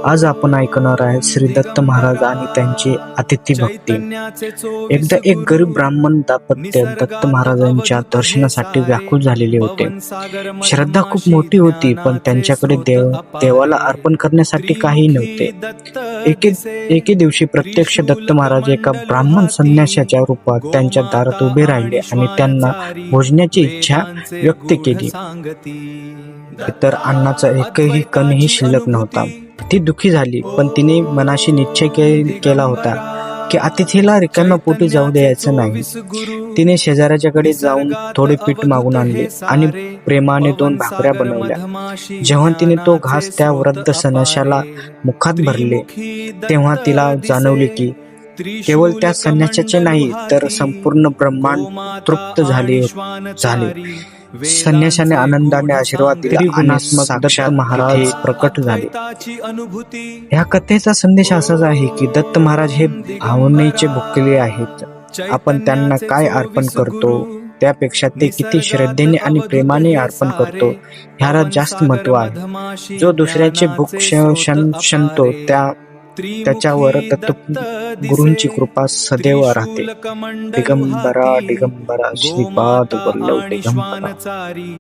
आज आपण ऐकणार आहे श्री दत्त महाराज आणि त्यांची अतिथी भक्ती. एकदा एक गरीब ब्राह्मण दाम्पत्य दत्त महाराजांच्या दर्शनासाठी व्याकुळ झालेले होते. श्रद्धा खूप मोठी होती, पण त्यांच्याकडे देवाला अर्पण करण्यासाठी काही नव्हते. एके दिवशी प्रत्यक्ष दत्त महाराज एका ब्राह्मण संन्याशाच्या रूपात त्यांच्या दारात उभे राहिले आणि त्यांना भोजनाची इच्छा व्यक्त केली. इतर अन्नाचा एकही कणही शिल्लक नव्हता. ती दुःखी झाली, पण तिने मनाशी निश्चय केला होता की अतिथीला रिकाम्या पोटी जाऊ द्यायचं नाही. तिने शेजाऱ्याच्याकडे जाऊन थोडे पीठ मागून आणले आणि प्रेमाने 2 भाकऱ्या बनवल्या. जेव्हा तिने तो घास त्या वृद्ध संन्याशाला मुखात भरले, तेव्हा तिला जाणवले की केवळ त्या संन्याशाचे नाही, तर संपूर्ण ब्रह्मांड तृप्त झाले. संन्याशाने आनंदाने आशीर्वाद दिला आणि साक्षात महाराज प्रकट झाले. या कथेचा संदेश असाच आहे की दत्त महाराज हे भावनेचे भुकेले आहेत. आपण त्यांना काय अर्पण करतो त्यापेक्षा ते किती श्रद्धेने आणि प्रेमाने अर्पण करतो ह्याला जास्त महत्व आहे. जो दुसऱ्याचे भूक शमतो त्याच्यावर दत्तगुरूंची कृपा सदैव राहते. दिगंबरा दिगंबरा श्रीपाद वल्लभ दिगंबरा.